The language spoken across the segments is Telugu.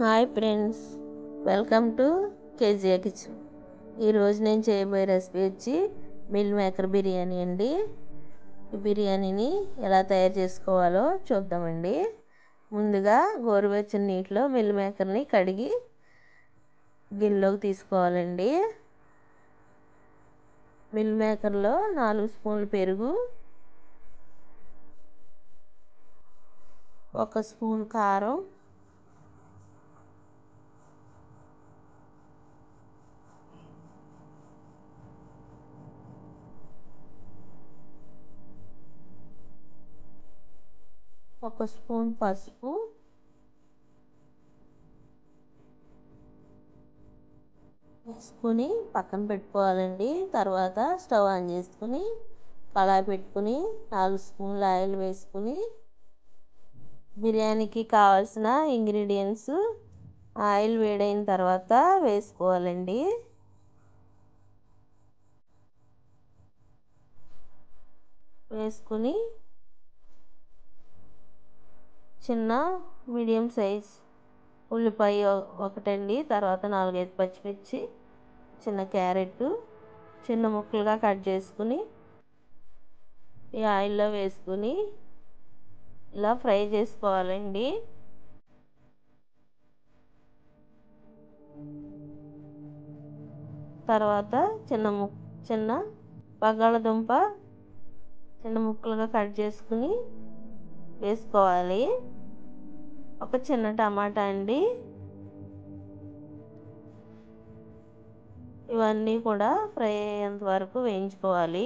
Hi friends, welcome to KGA kitchen. ఈరోజు నేను చేయబోయే రెసిపీ వచ్చి మిల్ మేకర్ బిర్యానీ అండి. ఈ బిర్యానీని ఎలా తయారు చేసుకోవాలో చూద్దామండి. ముందుగా గోరువెచ్చని నీటిలో మిల్ మేకర్ని కడిగి గిన్నెలోకి తీసుకోవాలండి. మిల్ మేకర్లో 4 స్పూన్లు పెరుగు, 1 స్పూన్ కారం, 1 స్పూన్ పసుపు, వేసుకుని పక్కన పెట్టుకోవాలండి. తర్వాత స్టవ్ ఆన్ చేసుకుని కళాయి పెట్టుకుని 4 స్పూన్ల ఆయిల్ వేసుకుని బిర్యానీకి కావాల్సిన ఇంగ్రీడియంట్స్ ఆయిల్ వేడైన తర్వాత వేసుకోవాలండి. వేసుకుని చిన్న మీడియం సైజ్ ఉల్లిపాయ ఒకటండి, తర్వాత 4-5 పచ్చిమిర్చి, చిన్న క్యారెట్ చిన్న ముక్కలుగా కట్ చేసుకుని ఈ ఆయిల్లో వేసుకుని ఇలా ఫ్రై చేసుకోవాలండి. తర్వాత చిన్న బంగాళదుంప చిన్న ముక్కలుగా కట్ చేసుకుని వేసుకోవాలి. ఒక చిన్న టమాటా అండి. ఇవన్నీ కూడా ఫ్రై అయ్యేంత వరకు వేయించుకోవాలి.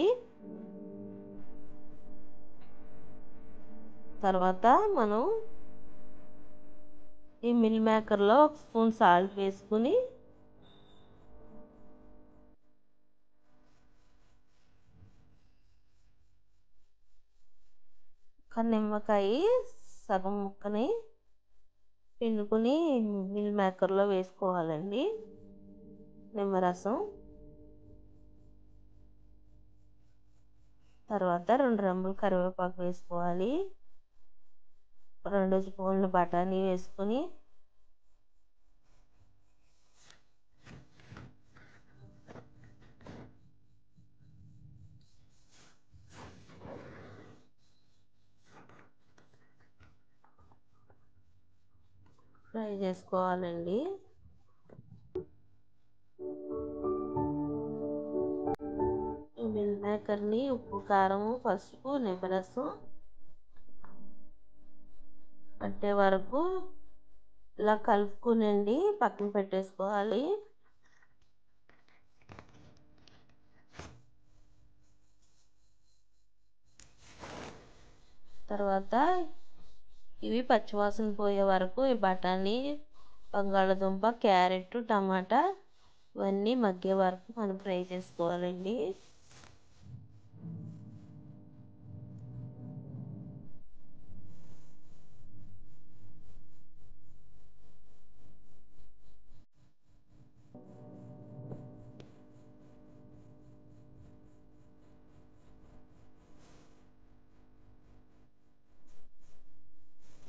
తర్వాత మనం ఈ మిల్ మేకర్లో 1 స్పూన్ సాల్ట్ వేసుకుని ఒక నిమ్మకాయ సగం ముక్కని పిండుకుని మిల్ మేకర్లో వేసుకోవాలండి. నిమ్మరసం, తర్వాత 2 రెమ్మలు కరివేపాకు వేసుకోవాలి. 2 స్పూన్లు బఠానీ వేసుకుని ఫ్రై చేసుకోవాలండి. మిల్ మేకర్ని ఉప్పు, కారం, పసుపు, నిమ్మరసం పట్టే వరకు ఇలా కలుపుకునండి పక్కన పెట్టేసుకోవాలి. తర్వాత ఇవి పచ్చివాసన పోయే వరకు ఈ బఠానీ, బంగాళదుంప, క్యారెట్, టమాటా ఇవన్నీ మగ్గే వరకు మనం ఫ్రై చేసుకోవాలండి.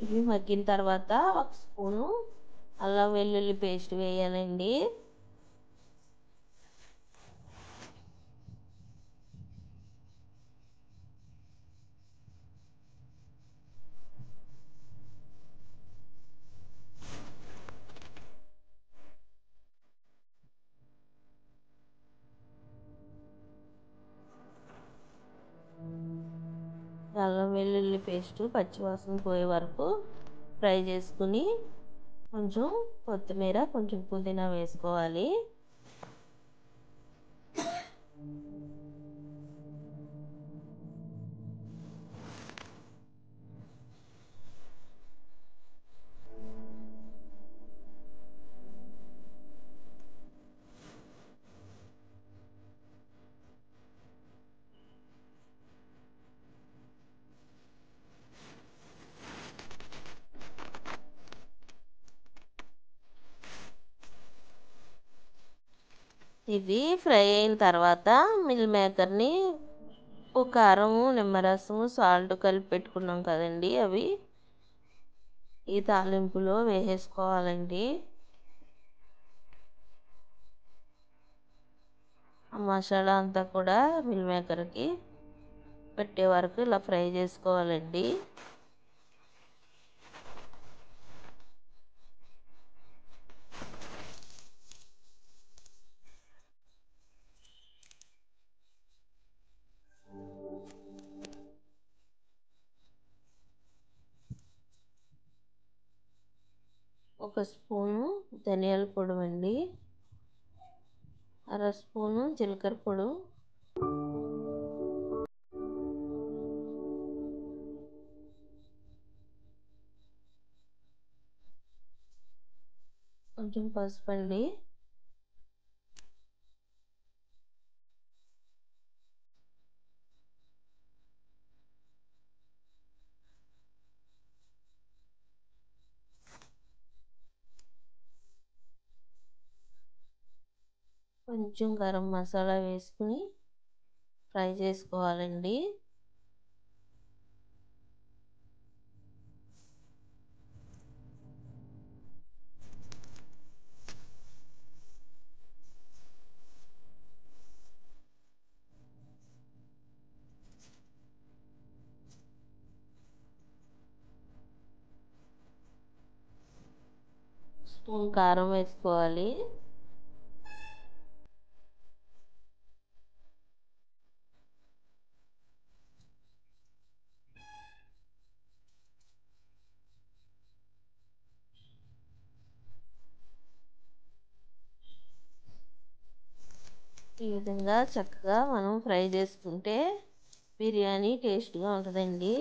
ఇవి మగ్గిన తర్వాత 1 స్పూను అల్లం వెల్లుల్లి పేస్ట్ వేయాలండి. అల్లం వెల్లుల్లి పేస్ట్ పచ్చివాసన పోయే వరకు ఫ్రై చేసుకుని కొంచెం కొత్తిమీర, కొంచెం పుదీనా వేసుకోవాలి. ఇది ఫ్రై అయిన తర్వాత మిల్ మేకర్ని ఉప్పు, కారం, నిమ్మరసం, సాల్ట్ కలిపి పెట్టుకున్నాం కదండి, అవి ఈ తాలింపులో వేసేసుకోవాలండి. ఆ మసాలా అంతా కూడా మిల్ మేకర్కి పెట్టే వరకు ఇలా ఫ్రై చేసుకోవాలండి. ఒక స్పూను ధనియాల పొడి అండి, అర స్పూను జీలకర్ర పొడి, కొంచెం పసుపు అండి, కొంచెం గరం మసాలా వేసుకుని ఫ్రై చేసుకోవాలండి. స్పూన్ కారం వేసుకోవాలి. ఈ విధంగా చక్కగా మనం ఫ్రై చేసుకుంటే బిర్యానీ టేస్ట్గా ఉంటుందండి.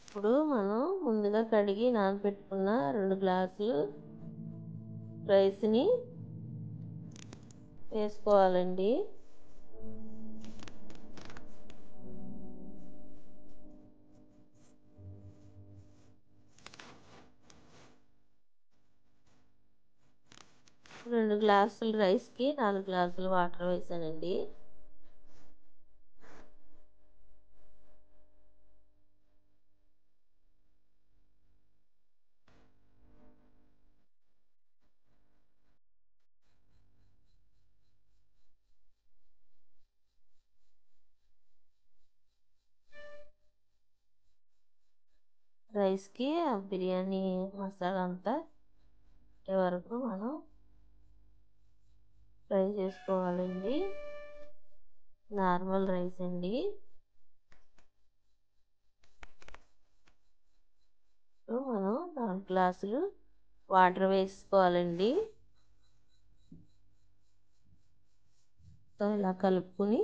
ఇప్పుడు మనం ముందుగా కడిగి నానబెట్టుకున్న 2 గ్లాసులు రైస్ని వేసుకోవాలండి. రెండు గ్లాసుల రైస్కి 4 గ్లాసులు వాటర్ వేసానండి. రైస్కి ఆ బిర్యానీ మసాలా అంతా వచ్చే వరకు మనం ఫ్రై చేసుకోవాలండి. నార్మల్ రైస్ అండి. మనం 4 గ్లాసులు వాటర్ వేసుకోవాలండి. ఇలా కలుపుకొని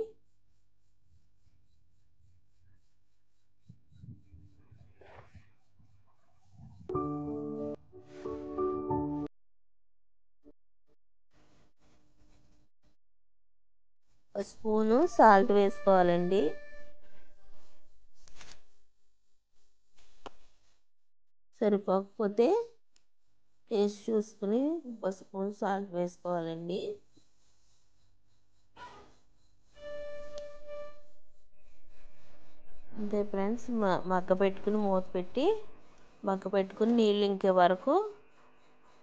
ఒక స్పూను సాల్ట్ వేసుకోవాలండి. సరిపోకపోతే టేస్ట్ చూసుకుని ఒక స్పూన్ సాల్ట్ వేసుకోవాలండి. అంతే ఫ్రెండ్స్, మగ్గ పెట్టుకుని మూత పెట్టి నీళ్ళు ఇంకే వరకు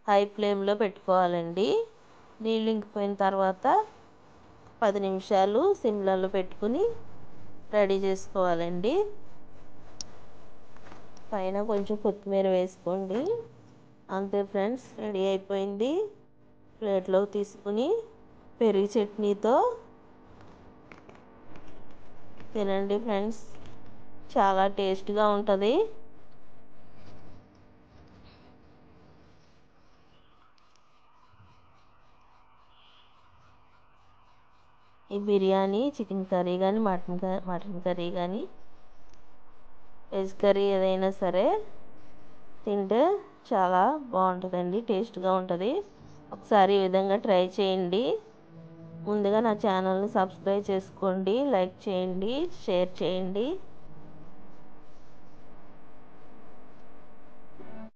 హై ఫ్లేమ్లో పెట్టుకోవాలండి. నీళ్ళు ఇంకిపోయిన తర్వాత 10 నిమిషాలు సిమ్లలో పెట్టుకుని రెడీ చేసుకోవాలండి. పైన కొంచెం కొత్తిమీర వేసుకోండి. అంతే ఫ్రెండ్స్, రెడీ అయిపోయింది. ప్లేట్లోకి తీసుకుని పెరుగు చట్నీతో తినండి ఫ్రెండ్స్, చాలా టేస్ట్గా ఉంటుంది. ఈ బిర్యానీ చికెన్ కర్రీ కానీ మటన్ కర్రీ కానీ వెజ్ కర్రీ ఏదైనా సరే తింటే చాలా బాగుంటుందండి, టేస్ట్గా ఉంటుంది. ఒకసారి ఈ విధంగా ట్రై చేయండి. ముందుగా నా ఛానల్ని సబ్స్క్రైబ్ చేసుకోండి, లైక్ చేయండి, షేర్ చేయండి.